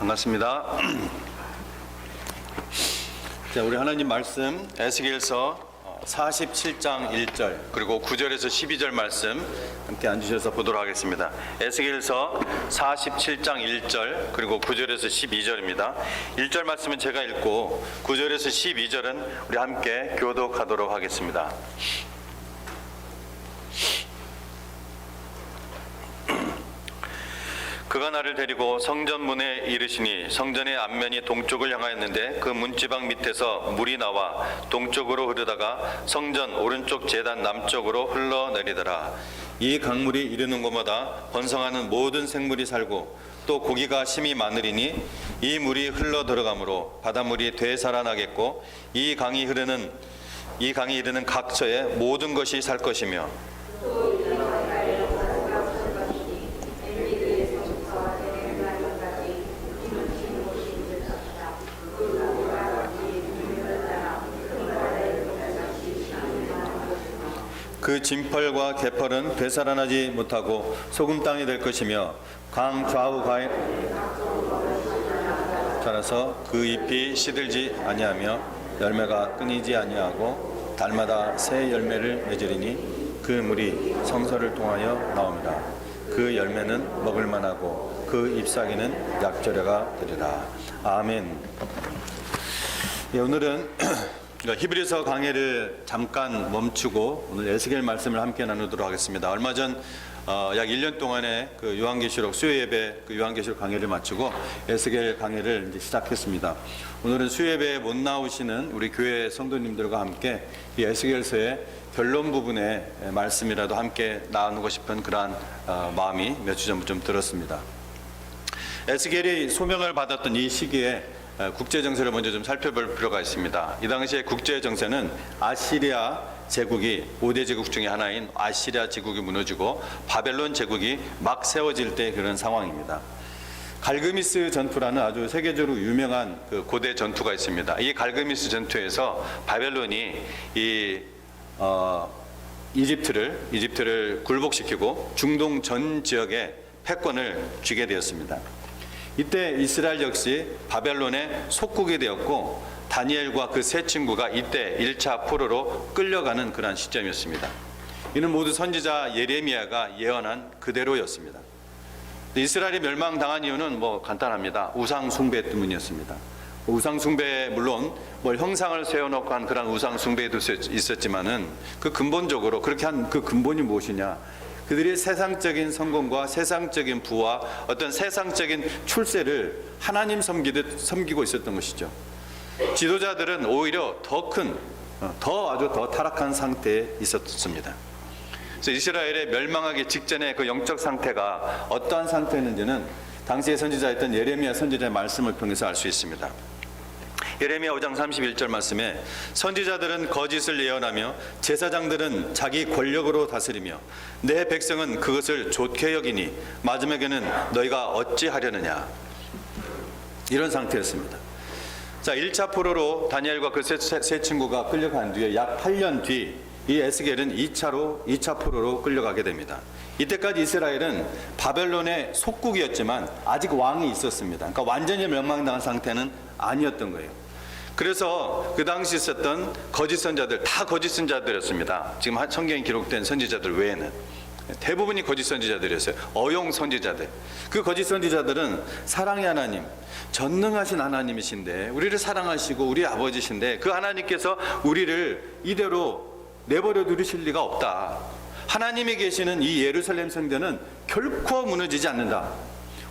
반갑습니다. 자, 우리 하나님 말씀 에스겔서 47장 1절 그리고 9절에서 12절 말씀 함께 앉으셔서 보도록 하겠습니다. 에스겔서 47장 1절 그리고 9절에서 12절입니다. 1절 말씀은 제가 읽고 9절에서 12절은 우리 함께 교독하도록 하겠습니다. 그가 나를 데리고 성전문에 이르시니 성전의 앞면이 동쪽을 향하였는데 그 문지방 밑에서 물이 나와 동쪽으로 흐르다가 성전 오른쪽 제단 남쪽으로 흘러내리더라. 이 강물이 이르는 곳마다 번성하는 모든 생물이 살고 또 고기가 심이 많으리니 이 물이 흘러 들어가므로 바닷물이 되살아나겠고 이 강이 이르는 각처에 모든 것이 살 것이며 그 진펄과 개펄은 되살아나지 못하고 소금 땅이 될 것이며 강 좌우 가에 자라서 그 잎이 시들지 아니하며 열매가 끊이지 아니하고 달마다 새 열매를 맺으리니 그 물이 성서를 통하여 나옵니다. 그 열매는 먹을 만하고 그 잎사귀는 약절여가 되리라. 아멘. 오늘은 히브리서 강해를 잠깐 멈추고 오늘 에스겔 말씀을 함께 나누도록 하겠습니다. 얼마 전 약 1년 동안의 그 요한계시록 수요 예배 그 요한계시록 강해를 마치고 에스겔 강해를 이제 시작했습니다. 오늘은 수요 예배에 못 나오시는 우리 교회 성도님들과 함께 이 에스겔서의 결론 부분의 말씀이라도 함께 나누고 싶은 그러한 마음이 몇 주 전부터 좀 들었습니다. 에스겔이 소명을 받았던 이 시기에 국제 정세를 먼저 좀 살펴볼 필요가 있습니다. 이 당시에 국제 정세는 아시리아 제국이 5대 제국 중에 하나인 아시리아 제국이 무너지고 바벨론 제국이 막 세워질 때 그런 상황입니다. 갈그미스 전투라는 아주 세계적으로 유명한 그 고대 전투가 있습니다. 이 갈그미스 전투에서 바벨론이 이집트를 굴복시키고 중동 전 지역에 패권을 쥐게 되었습니다. 이때 이스라엘 역시 바벨론의 속국이 되었고 다니엘과 그 세 친구가 이때 1차 포로로 끌려가는 그러한 시점이었습니다. 이는 모두 선지자 예레미야가 예언한 그대로였습니다. 이스라엘이 멸망당한 이유는 간단합니다. 우상 숭배 때문이었습니다. 우상 숭배 물론 형상을 세워놓고 한 그런 우상 숭배도 있었지만은 그 근본적으로 그렇게 한 그 근본이 무엇이냐? 그들이 세상적인 성공과 세상적인 부와 어떤 세상적인 출세를 하나님 섬기고 있었던 것이죠. 지도자들은 오히려 더 타락한 상태에 있었습니다. 그래서 이스라엘의 멸망하기 직전의 그 영적 상태가 어떠한 상태였는지는 당시의 선지자였던 예레미야 선지자의 말씀을 통해서 알 수 있습니다. 예레미야 5장 31절 말씀에 선지자들은 거짓을 예언하며 제사장들은 자기 권력으로 다스리며 내 백성은 그것을 좋게 여기니 마지막에는 너희가 어찌하려느냐, 이런 상태였습니다. 자, 1차 포로로 다니엘과 그 세 친구가 끌려간 뒤에 약 8년 뒤 이 에스겔은 2차 포로로 끌려가게 됩니다. 이때까지 이스라엘은 바벨론의 속국이었지만 아직 왕이 있었습니다. 그러니까 완전히 멸망당한 상태는 아니었던 거예요. 그래서 그 당시 있었던 거짓 선자들 다 거짓 선자들이었습니다. 지금 성경에 기록된 선지자들 외에는 대부분이 거짓 선지자들이었어요. 어용 선지자들. 그 거짓 선지자들은 사랑의 하나님, 전능하신 하나님이신데 우리를 사랑하시고 우리 아버지신데 그 하나님께서 우리를 이대로 내버려 두실 리가 없다. 하나님이 계시는 이 예루살렘 성전은 결코 무너지지 않는다.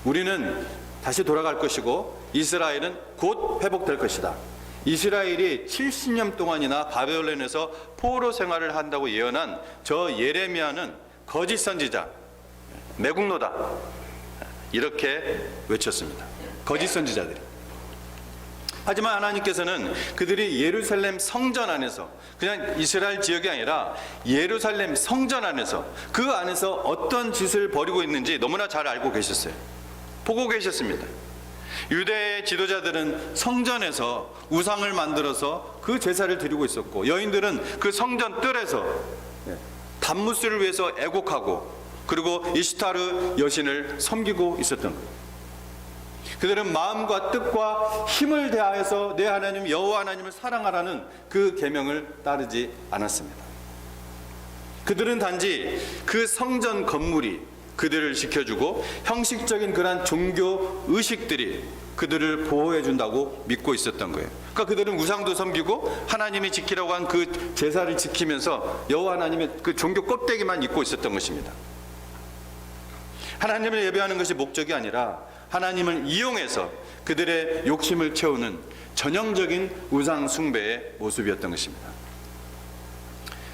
우리는 다시 돌아갈 것이고 이스라엘은 곧 회복될 것이다. 이스라엘이 70년 동안이나 바벨론에서 포로 생활을 한다고 예언한 저 예레미야는 거짓 선지자, 매국노다, 이렇게 외쳤습니다. 거짓 선지자들이. 하지만 하나님께서는 그들이 예루살렘 성전 안에서, 그냥 이스라엘 지역이 아니라 예루살렘 성전 안에서, 그 안에서 어떤 짓을 벌이고 있는지 너무나 잘 알고 계셨어요. 보고 계셨습니다. 유대의 지도자들은 성전에서 우상을 만들어서 그 제사를 드리고 있었고, 여인들은 그 성전 뜰에서 단무스를 위해서 애곡하고, 그리고 이시타르 여신을 섬기고 있었던 거예요. 그들은 마음과 뜻과 힘을 다해서 내 하나님 여호와 하나님을 사랑하라는 그 계명을 따르지 않았습니다. 그들은 단지 그 성전 건물이 그들을 지켜주고 형식적인 그러한 종교 의식들이 그들을 보호해 준다고 믿고 있었던 거예요. 그러니까 그들은 우상도 섬기고 하나님이 지키라고 한 그 제사를 지키면서 여호와 하나님의 그 종교 껍데기만 입고 있었던 것입니다. 하나님을 예배하는 것이 목적이 아니라 하나님을 이용해서 그들의 욕심을 채우는 전형적인 우상 숭배의 모습이었던 것입니다.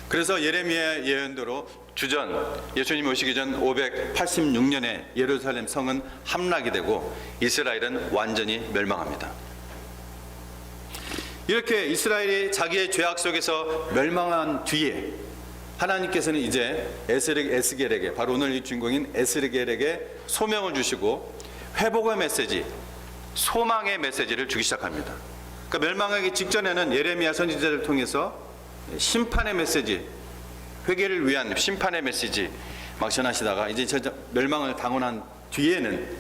그래서 예레미야 예언대로 주전 예수님이 오시기 전 586년에 예루살렘 성은 함락이 되고 이스라엘은 완전히 멸망합니다. 이렇게 이스라엘이 자기의 죄악 속에서 멸망한 뒤에 하나님께서는 이제 에스겔에게, 바로 오늘 이 주인공인 에스겔에게 소명을 주시고 회복의 메시지, 소망의 메시지를 주기 시작합니다. 그러니까 멸망하기 직전에는 예레미야 선지자를 통해서 심판의 메시지, 회개를 위한 심판의 메시지 막 전하시다가 이제 멸망을 당한 뒤에는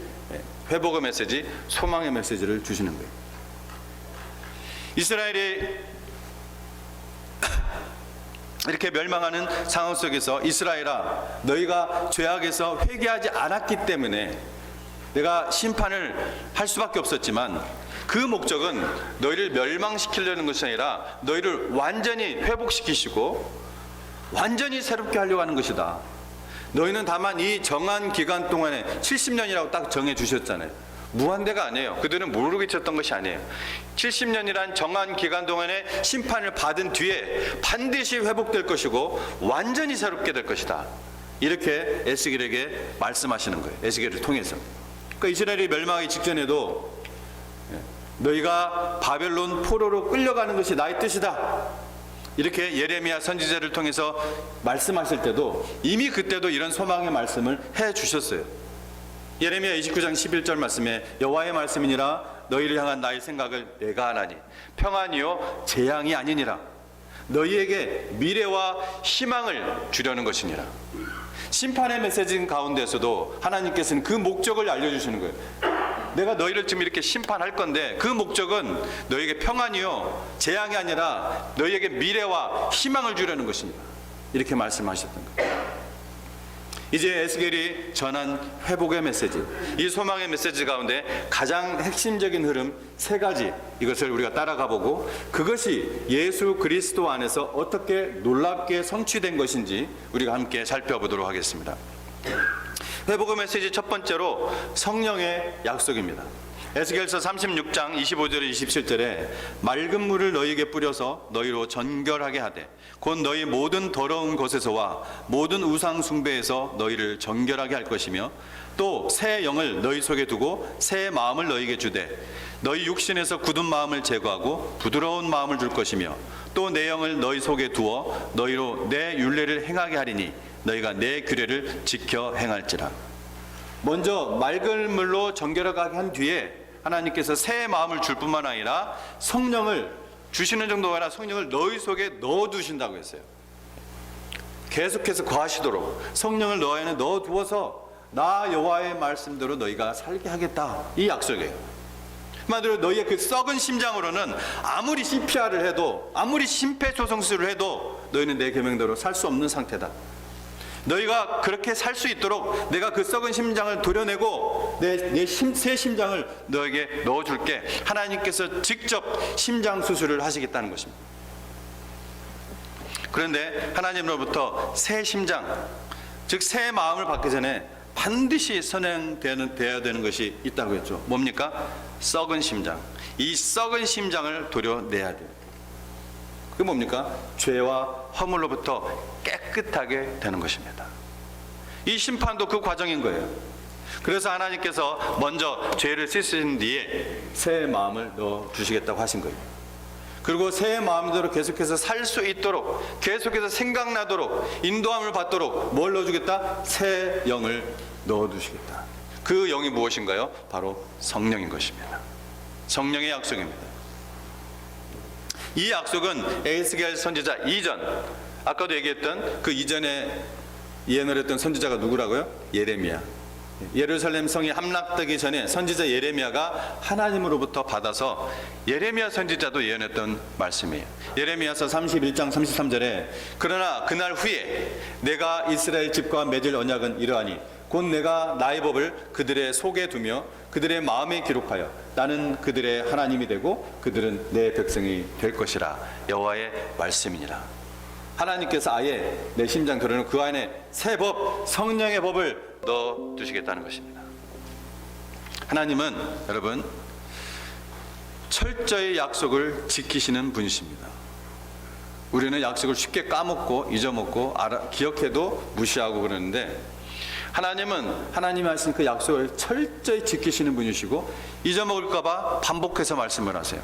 회복의 메시지, 소망의 메시지를 주시는 거예요. 이스라엘이 이렇게 멸망하는 상황 속에서 이스라엘아, 너희가 죄악에서 회개하지 않았기 때문에 내가 심판을 할 수밖에 없었지만 그 목적은 너희를 멸망시키려는 것이 아니라 너희를 완전히 회복시키시고 완전히 새롭게 하려고 하는 것이다. 너희는 다만 이 정한 기간 동안에 70년이라고 딱 정해 주셨잖아요. 무한대가 아니에요. 그들은 모르고 있었던 것이 아니에요. 70년이란 정한 기간 동안에 심판을 받은 뒤에 반드시 회복될 것이고 완전히 새롭게 될 것이다. 이렇게 에스겔에게 말씀하시는 거예요. 에스겔을 통해서. 그러니까 이스라엘이 멸망하기 직전에도 너희가 바벨론 포로로 끌려가는 것이 나의 뜻이다. 이렇게 예레미야 선지자를 통해서 말씀하실 때도 이미 그때도 이런 소망의 말씀을 해 주셨어요. 예레미야 29장 11절 말씀에 여호와의 말씀이니라 너희를 향한 나의 생각을 내가 하나니 평안이요 재앙이 아니니라 너희에게 미래와 희망을 주려는 것이니라. 심판의 메시지 가운데서도 하나님께서는 그 목적을 알려주시는 거예요. 내가 너희를 지금 이렇게 심판할 건데 그 목적은 너희에게 평안이요 재앙이 아니라 너희에게 미래와 희망을 주려는 것입니다. 이렇게 말씀하셨던 거예요. 이제 에스겔이 전한 회복의 메시지, 이 소망의 메시지 가운데 가장 핵심적인 흐름 세 가지, 이것을 우리가 따라가 보고 그것이 예수 그리스도 안에서 어떻게 놀랍게 성취된 것인지 우리가 함께 살펴보도록 하겠습니다. 회복의 메시지 첫 번째로 성령의 약속입니다. 에스겔서 36장 25절에 27절에 맑은 물을 너희에게 뿌려서 너희로 정결하게 하되 곧 너희 모든 더러운 것에서와 모든 우상 숭배에서 너희를 정결하게 할 것이며 또 새 영을 너희 속에 두고 새 마음을 너희에게 주되 너희 육신에서 굳은 마음을 제거하고 부드러운 마음을 줄 것이며 또 내 영을 너희 속에 두어 너희로 내 율례를 행하게 하리니 너희가 내 규례를 지켜 행할지라. 먼저 맑은 물로 정결하게 한 뒤에 하나님께서 새 마음을 줄 뿐만 아니라 성령을 주시는 정도가 아니라 성령을 너희 속에 넣어두신다고 했어요. 계속해서 거하시도록 성령을 너희 안에 넣어두어서 나 여호와의 말씀대로 너희가 살게 하겠다, 이 약속이에요. 한마디로 너희의 그 썩은 심장으로는 아무리 CPR을 해도 아무리 심폐소생술을 해도 너희는 내 계명대로 살 수 없는 상태다. 너희가 그렇게 살 수 있도록 내가 그 썩은 심장을 도려내고 새 심장을 너에게 넣어줄게. 하나님께서 직접 심장 수술을 하시겠다는 것입니다. 그런데 하나님으로부터 새 심장, 즉 새 마음을 받기 전에 반드시 선행되어야 되는 것이 있다고 했죠. 뭡니까? 썩은 심장. 이 썩은 심장을 도려내야 돼요. 그게 뭡니까? 죄와 허물로부터 깨끗하게 되는 것입니다. 이 심판도 그 과정인 거예요. 그래서 하나님께서 먼저 죄를 씻으신 뒤에 새 마음을 넣어주시겠다고 하신 거예요. 그리고 새 마음대로 계속해서 살 수 있도록, 계속해서 생각나도록, 인도함을 받도록 뭘 넣어주겠다? 새 영을 넣어두시겠다. 그 영이 무엇인가요? 바로 성령인 것입니다. 성령의 약속입니다. 이 약속은 에스겔 선지자 이전, 아까도 얘기했던 그 이전에 예언을 했던 선지자가 누구라고요? 예레미야. 예루살렘 성이 함락되기 전에 선지자 예레미야가 하나님으로부터 받아서 예레미야 선지자도 예언했던 말씀이에요. 예레미야서 31장 33절에 그러나 그날 후에 내가 이스라엘 집과 맺을 언약은 이러하니 곧 내가 나의 법을 그들의 속에 두며 그들의 마음에 기록하여 나는 그들의 하나님이 되고 그들은 내 백성이 될 것이라. 여호와의 말씀이니라. 하나님께서 아예 내 심장 들어는 그 안에 새 법, 성령의 법을 넣어 두시겠다는 것입니다. 하나님은 여러분 철저히 약속을 지키시는 분이십니다. 우리는 약속을 쉽게 까먹고 잊어먹고 기억해도 무시하고 그러는데 하나님은 하나님이 하신 그 약속을 철저히 지키시는 분이시고 잊어먹을까 봐 반복해서 말씀을 하세요.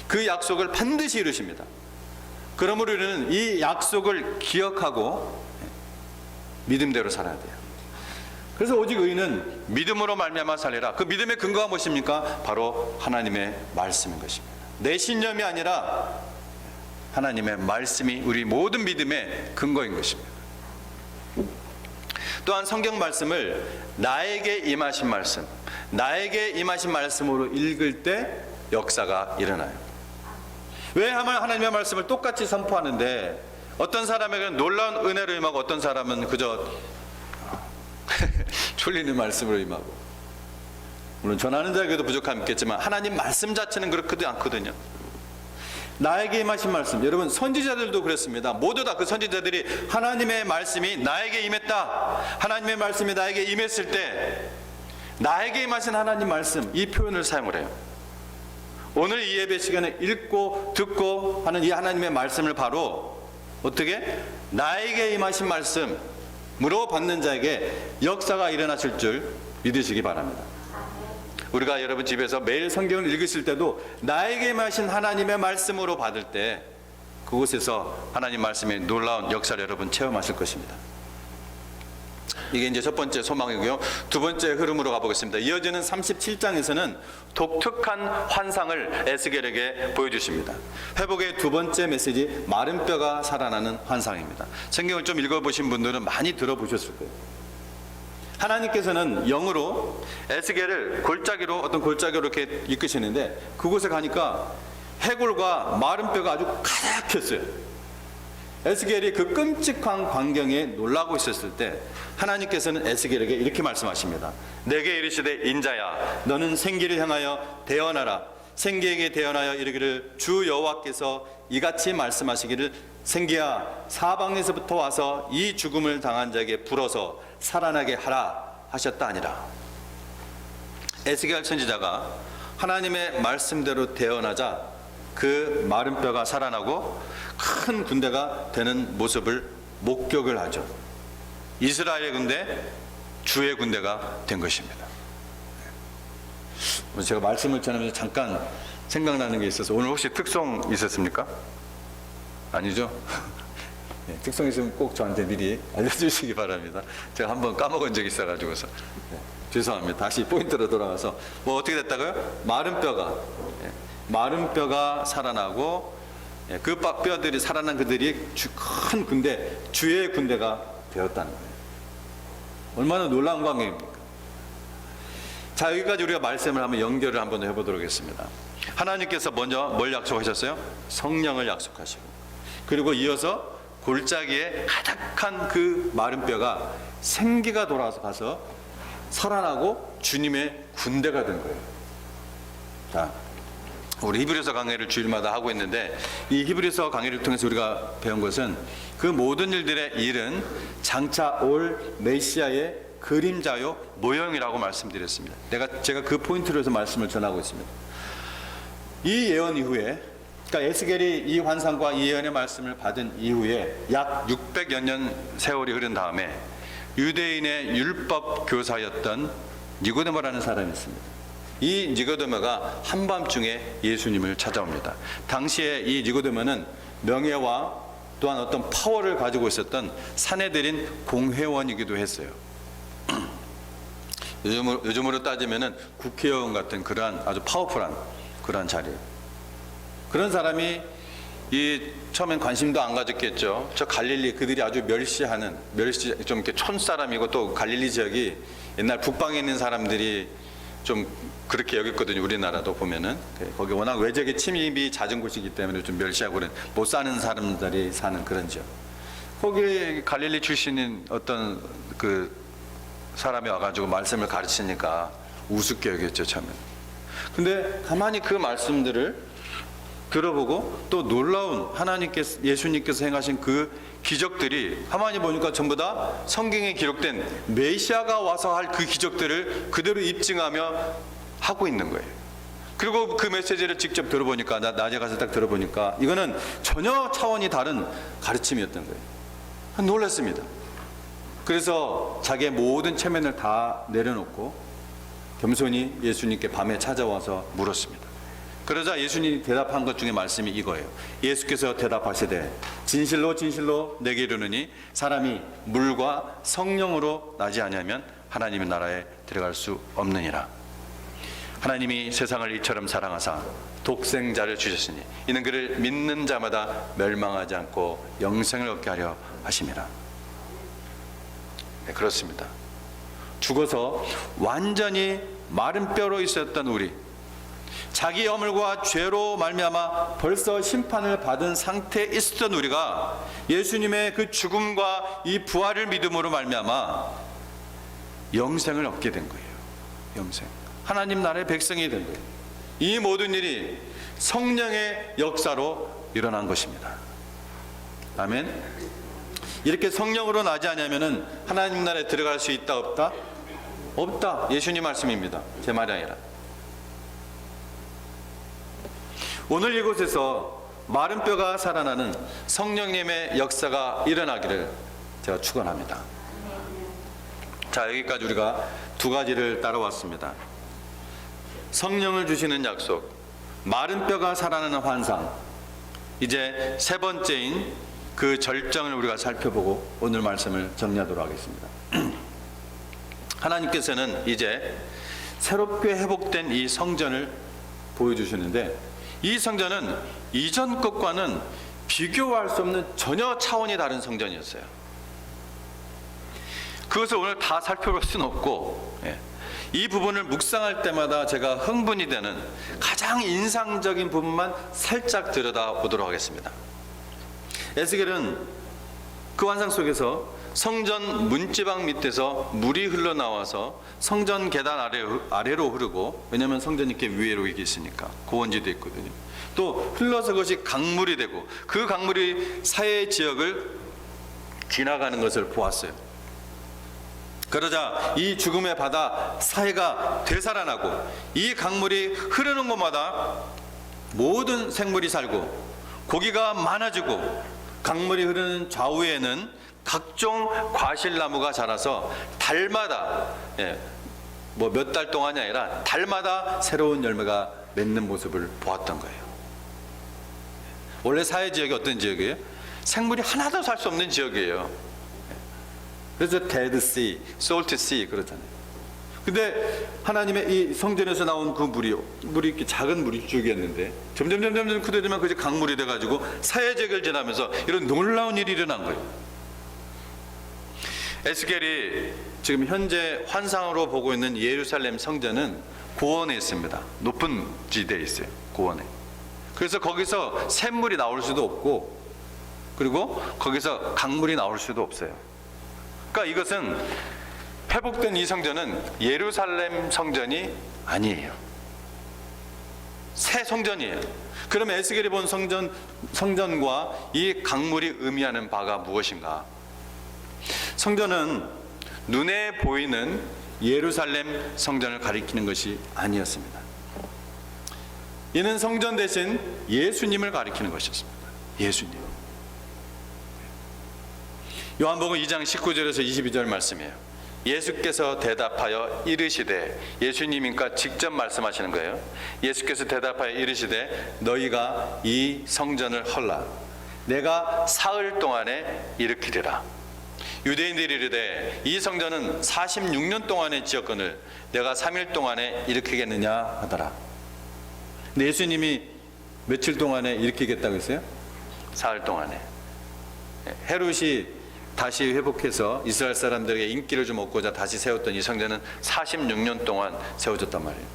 그 약속을 반드시 이루십니다. 그러므로 우리는 이 약속을 기억하고 믿음대로 살아야 돼요. 그래서 오직 의인은 믿음으로 말미암아 살리라. 그 믿음의 근거가 무엇입니까? 바로 하나님의 말씀인 것입니다. 내 신념이 아니라 하나님의 말씀이 우리 모든 믿음의 근거인 것입니다. 또한 성경 말씀을 나에게 임하신 말씀, 나에게 임하신 말씀으로 읽을 때 역사가 일어나요. 왜 하나님의 말씀을 똑같이 선포하는데 어떤 사람에게는 놀라운 은혜로 임하고 어떤 사람은 그저 졸리는 말씀으로 임하고, 물론 전하는 자에게도 부족함이 있겠지만 하나님 말씀 자체는 그렇지도 않거든요. 나에게 임하신 말씀, 여러분 선지자들도 그랬습니다. 모두 다 그 선지자들이 하나님의 말씀이 나에게 임했다, 하나님의 말씀이 나에게 임했을 때 나에게 임하신 하나님 말씀, 이 표현을 사용을 해요. 오늘 이 예배 시간에 읽고 듣고 하는 이 하나님의 말씀을 바로 어떻게? 나에게 임하신 말씀으로 받는 자에게 역사가 일어나실 줄 믿으시기 바랍니다. 우리가 여러분 집에서 매일 성경을 읽으실 때도 나에게 임하신 하나님의 말씀으로 받을 때 그곳에서 하나님 말씀의 놀라운 역사를 여러분 체험하실 것입니다. 이게 이제 첫 번째 소망이고요. 두 번째 흐름으로 가보겠습니다. 이어지는 37장에서는 독특한 환상을 에스겔에게 보여주십니다. 회복의 두 번째 메시지, 마른 뼈가 살아나는 환상입니다. 성경을 좀 읽어보신 분들은 많이 들어보셨을 거예요. 하나님께서는 영으로 에스겔을 어떤 골짜기로 이렇게 이끄시는데 그곳에 가니까 해골과 마른 뼈가 아주 가득했어요. 에스겔이 그 끔찍한 광경에 놀라고 있었을 때 하나님께서는 에스겔에게 이렇게 말씀하십니다. 내게 이르시되 인자야, 너는 생기를 향하여 대언하라. 생기에게 대언하여 이르기를 주 여호와께서 이같이 말씀하시기를 생기야, 사방에서부터 와서 이 죽음을 당한 자에게 불어서 살아나게 하라 하셨다 아니라. 에스겔 선지자가 하나님의 말씀대로 대언하자 그 마른 뼈가 살아나고 큰 군대가 되는 모습을 목격을 하죠. 이스라엘의 군대, 주의 군대가 된 것입니다. 제가 말씀을 전하면서 잠깐 생각나는 게 있어서, 오늘 혹시 특송 있었습니까? 아니죠? 네, 특송 있으면 꼭 저한테 미리 알려주시기 바랍니다. 제가 한번 까먹은 적이 있어가지고서 죄송합니다. 다시 포인트로 돌아가서 어떻게 됐다고요? 마른 뼈가 살아나고 그 뼈들이 살아난 그들이 큰 군대, 주의 군대가 되었다는 거예요. 얼마나 놀라운 광경입니까? 자, 여기까지 우리가 말씀을 한번 연결을 한번 해보도록 하겠습니다. 하나님께서 먼저 뭘 약속하셨어요? 성령을 약속하시고, 그리고 이어서 골짜기에 가득한 그 마른 뼈가 생기가 돌아서 가서 살아나고 주님의 군대가 된 거예요. 자, 우리 히브리서 강의를 주일마다 하고 있는데 이 히브리서 강의를 통해서 우리가 배운 것은 그 모든 일들의 일은 장차 올 메시아의 그림자요 모형이라고 말씀드렸습니다. 제가 그 포인트로 해서 말씀을 전하고 있습니다. 이 예언 이후에, 그러니까 에스겔이 이 환상과 이 예언의 말씀을 받은 이후에 약 600여 년 세월이 흐른 다음에 유대인의 율법 교사였던 니고데모라는 사람이 있습니다. 이 니고데모가 한밤중에 예수님을 찾아옵니다. 당시에 이 니고데모는 명예와 또한 어떤 파워를 가지고 있었던 사내들인 공회원이기도 했어요. 요즘으로 따지면은 국회의원 같은 그러한 아주 파워풀한 그러한 자리예요. 그런 사람이 처음엔 관심도 안 가졌겠죠. 저 갈릴리 그들이 아주 멸시 좀 이렇게 촌 사람이고 또 갈릴리 지역이 옛날 북방에 있는 사람들이 좀 그렇게 여겼거든요. 우리나라도 보면은 거기 워낙 외적의 침입이 잦은 곳이기 때문에 좀 멸시하고 그런 못 사는 사람들이 사는 그런 지역. 거기 갈릴리 출신인 어떤 그 사람이 와가지고 말씀을 가르치니까 우습게 여겼죠, 처음에는. 근데 가만히 그 말씀들을 들어보고 또 놀라운 예수님께서 행하신 그 기적들이 가만히 보니까 전부 다 성경에 기록된 메시아가 와서 할 그 기적들을 그대로 입증하며 하고 있는 거예요. 그리고 그 메시지를 직접 들어보니까, 낮에 가서 딱 들어보니까 이거는 전혀 차원이 다른 가르침이었던 거예요. 놀랐습니다. 그래서 자기의 모든 체면을 다 내려놓고 겸손히 예수님께 밤에 찾아와서 물었습니다. 그러자 예수님이 대답한 것 중에 말씀이 이거예요. 예수께서 대답하시되 진실로 진실로 내게 이르노니 사람이 물과 성령으로 나지 아니하면 하나님의 나라에 들어갈 수 없느니라. 하나님이 세상을 이처럼 사랑하사 독생자를 주셨으니 이는 그를 믿는 자마다 멸망하지 않고 영생을 얻게 하려 하심이라. 네, 그렇습니다. 죽어서 완전히 마른 뼈로 있었던 우리, 자기 허물과 죄로 말미암아 벌써 심판을 받은 상태에 있었던 우리가 예수님의 그 죽음과 이 부활을 믿음으로 말미암아 영생을 얻게 된 거예요. 영생. 하나님 나라의 백성이 된 거예요. 이 모든 일이 성령의 역사로 일어난 것입니다. 아멘. 이렇게 성령으로 나지 않으면은 하나님 나라에 들어갈 수 있다 없다? 없다. 예수님 말씀입니다. 제 말이 아니라. 오늘 이곳에서 마른 뼈가 살아나는 성령님의 역사가 일어나기를 제가 축원합니다. 자, 여기까지 우리가 두 가지를 따라왔습니다. 성령을 주시는 약속, 마른 뼈가 살아나는 환상, 이제 세 번째인 그 절정을 우리가 살펴보고 오늘 말씀을 정리하도록 하겠습니다. 하나님께서는 이제 새롭게 회복된 이 성전을 보여주시는데, 이 성전은 이전 것과는 비교할 수 없는 전혀 차원이 다른 성전이었어요. 그것을 오늘 다 살펴볼 수는 없고, 이 부분을 묵상할 때마다 제가 흥분이 되는 가장 인상적인 부분만 살짝 들여다보도록 하겠습니다. 에스겔은 그 환상 속에서 성전 문지방 밑에서 물이 흘러나와서 성전 계단 아래로 흐르고, 왜냐하면 성전이 이렇게 위로 이게 있으니까 고원지대 있거든요. 또 흘러서 그것이 강물이 되고 그 강물이 사해 지역을 지나가는 것을 보았어요. 그러자 이 죽음의 바다 사해가 되살아나고 이 강물이 흐르는 곳마다 모든 생물이 살고 고기가 많아지고, 강물이 흐르는 좌우에는 각종 과실나무가 자라서 달마다, 뭐 몇 달 동안이 아니라 달마다 새로운 열매가 맺는 모습을 보았던 거예요. 원래 사해 지역이 어떤 지역이에요? 생물이 하나도 살 수 없는 지역이에요. 그래서 데드 씨, 솔트 씨 그렇잖아요. 근데 하나님의 이 성전에서 나온 그 물이 이렇게 작은 물이 쭉이었는데 점점 크게 그게 강물이 돼가지고 사해 지역을 지나면서 이런 놀라운 일이 일어난 거예요. 에스겔이 지금 현재 환상으로 보고 있는 예루살렘 성전은 고원에 있습니다. 높은 지대에 있어요. 고원에. 그래서 거기서 샘물이 나올 수도 없고, 그리고 거기서 강물이 나올 수도 없어요. 그러니까 이것은 회복된 이 성전은 예루살렘 성전이 아니에요. 새 성전이에요. 그러면 에스겔이 본 성전과 이 강물이 의미하는 바가 무엇인가? 성전은 눈에 보이는 예루살렘 성전을 가리키는 것이 아니었습니다. 이는 성전 대신 예수님을 가리키는 것이었습니다. 예수님. 요한복음 2장 19절에서 22절 말씀이에요. 예수께서 대답하여 이르시되, 예수님이니까 직접 말씀하시는 거예요. 예수께서 대답하여 이르시되 너희가 이 성전을 헐라 내가 사흘 동안에 일으키리라. 유대인들이 이르되 이 성전은 46년 동안의 지역권을 내가 3일 동안에 일으키겠느냐 하더라. 근데 예수님이 며칠 동안에 일으키겠다고 했어요? 사흘 동안에. 헤롯이 다시 회복해서 이스라엘 사람들에게 인기를 좀 얻고자 다시 세웠던 이 성전은 46년 동안 세워졌단 말이에요.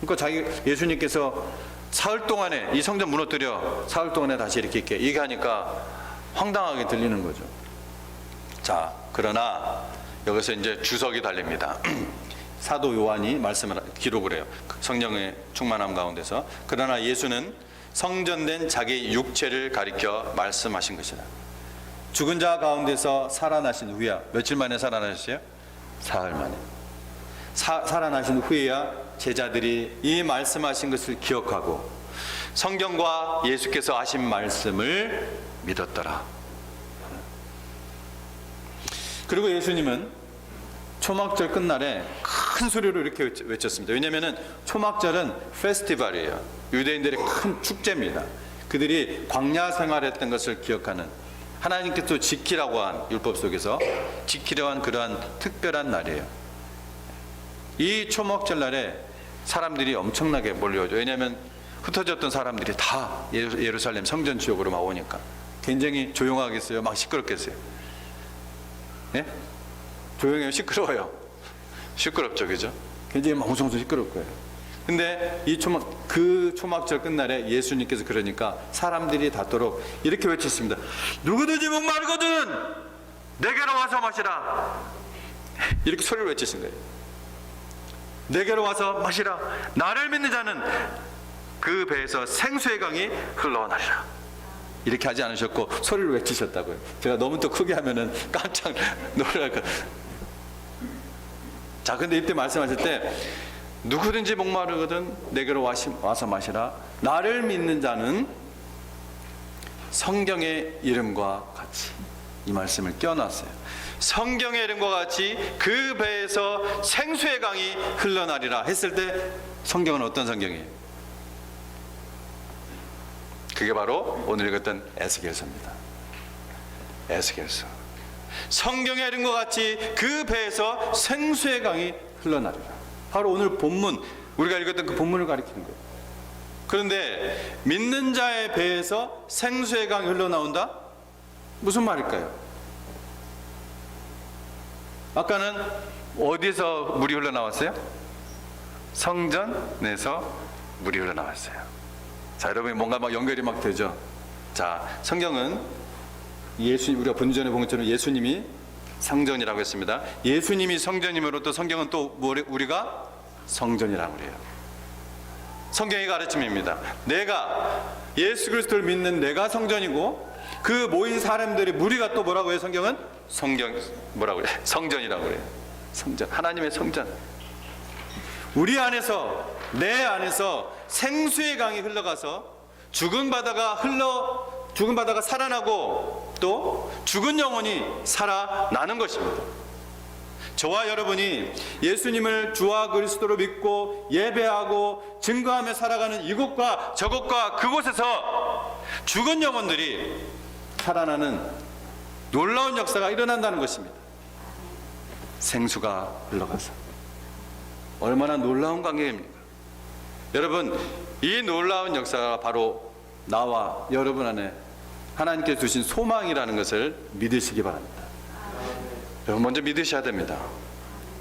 그러니까 예수님께서 사흘 동안에 이 성전 무너뜨려 사흘 동안에 다시 이렇게 얘기하니까 황당하게 들리는 거죠. 자, 그러나 여기서 이제 주석이 달립니다. 사도 요한이 기록을 해요. 성령의 충만함 가운데서. 그러나 예수는 성전된 자기 육체를 가리켜 말씀하신 것이다. 죽은 자 가운데서 살아나신 후야. 며칠 만에 살아나셨어요? 사흘 만에. 살아나신 후에야 제자들이 이 말씀하신 것을 기억하고 성경과 예수께서 하신 말씀을 믿었더라. 그리고 예수님은 초막절 끝날에 큰 소리로 이렇게 외쳤습니다. 왜냐하면 초막절은 페스티벌이에요. 유대인들의 큰 축제입니다. 그들이 광야 생활했던 것을 기억하는, 하나님께서 지키라고 한 율법 속에서 지키려 한 그러한 특별한 날이에요. 이 초막절 날에 사람들이 엄청나게 몰려오죠. 왜냐하면 흩어졌던 사람들이 다 예루살렘 성전 지역으로 막 오니까. 굉장히 조용하겠어요? 막 시끄럽겠어요? 예? 조용해요? 시끄러워요? 시끄럽죠, 그죠? 굉장히 막 엄청 시끄러울 거예요. 근데 그 초막절 끝날에 예수님께서 그러니까 사람들이 닿도록 이렇게 외쳤습니다. 누구든지 목마르거든 내게로 와서 마시라. 이렇게 소리를 외치신 거예요. 내게로 와서 마시라. 나를 믿는 자는 그 배에서 생수의 강이 흘러나리라. 이렇게 하지 않으셨고 소리를 외치셨다고요. 제가 너무 또 크게 하면은 깜짝 놀랄까. 자, 근데 이때 말씀하실 때 누구든지 목마르거든 내게로 와서 마시라. 나를 믿는 자는 성경의 이름과 같이, 이 말씀을 껴놨어요. 성경의 이름과 같이 그 배에서 생수의 강이 흘러나리라 했을 때 성경은 어떤 성경이에요? 그게 바로 오늘 읽었던 에스겔서입니다. 에스겔서. 성경의 이름과 같이 그 배에서 생수의 강이 흘러나리라. 바로 오늘 본문, 우리가 읽었던 그 본문을 가리키는 거예요. 그런데 믿는 자의 배에서 생수의 강이 흘러나온다? 무슨 말일까요? 아까는 어디서 물이 흘러나왔어요? 성전에서 물이 흘러나왔어요. 자, 여러분 뭔가 막 연결이 막 되죠? 자, 성경은 우리가 본전에 본 것처럼 예수님이 성전이라고 했습니다. 예수님이 성전이므로 또 성경은 또 우리가 성전이라고 그래요. 성경의 가르침입니다. 내가 예수 그리스도를 믿는 내가 성전이고 그 모인 사람들이 무리가 또 뭐라고 해요? 성경은 뭐라고 그래요? 성전이라고 그래요. 성전, 하나님의 성전. 우리 안에서, 내 안에서 생수의 강이 흘러가서 죽은 바다가 살아나고 또 죽은 영혼이 살아나는 것입니다. 저와 여러분이 예수님을 주와 그리스도로 믿고 예배하고 증거하며 살아가는 이곳과 저곳과 그곳에서 죽은 영혼들이 살아나는 놀라운 역사가 일어난다는 것입니다. 생수가 흘러가서 얼마나 놀라운 관계입니까? 여러분, 이 놀라운 역사가 바로 나와 여러분 안에 하나님께서 주신 소망이라는 것을 믿으시기 바랍니다. 여러분 먼저 믿으셔야 됩니다.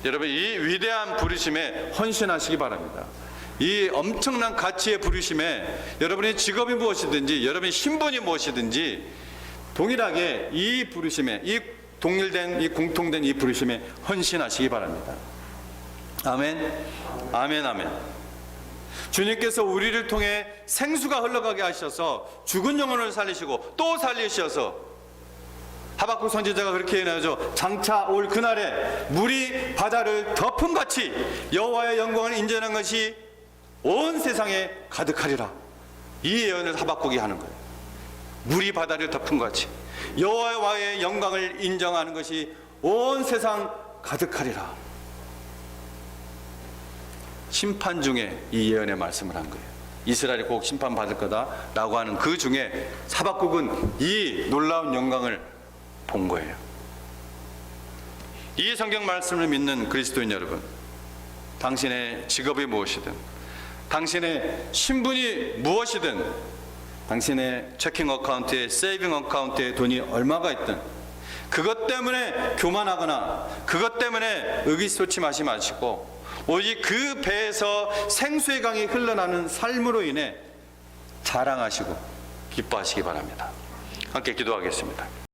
여러분 이 위대한 부르심에 헌신하시기 바랍니다. 이 엄청난 가치의 부르심에 여러분의 직업이 무엇이든지 여러분의 신분이 무엇이든지 동일하게 이 부르심에, 이 동일된, 이 공통된 이 부르심에 헌신하시기 바랍니다. 아멘, 아멘, 아멘. 주님께서 우리를 통해 생수가 흘러가게 하셔서 죽은 영혼을 살리시고 또 살리셔서 하박국 선지자가 그렇게 얘기하죠. 장차 올 그날에 물이 바다를 덮음같이 여호와의 영광을 인정한 것이 온 세상에 가득하리라. 이 예언을 하박국이 하는 거예요. 물이 바다를 덮음같이 여호와의 영광을 인정하는 것이 온 세상 가득하리라. 심판 중에 이 예언의 말씀을 한 거예요. 이스라엘이 꼭 심판받을 거다라고 하는 그 중에 하박국은 이 놀라운 영광을 본 거예요. 이 성경 말씀을 믿는 그리스도인 여러분, 당신의 직업이 무엇이든 당신의 신분이 무엇이든 당신의 체킹 어카운트에, 세이빙 어카운트에 돈이 얼마가 있든 그것 때문에 교만하거나 그것 때문에 의기소침하지 마시고 오직 그 배에서 생수의 강이 흘러나는 삶으로 인해 자랑하시고 기뻐하시기 바랍니다. 함께 기도하겠습니다.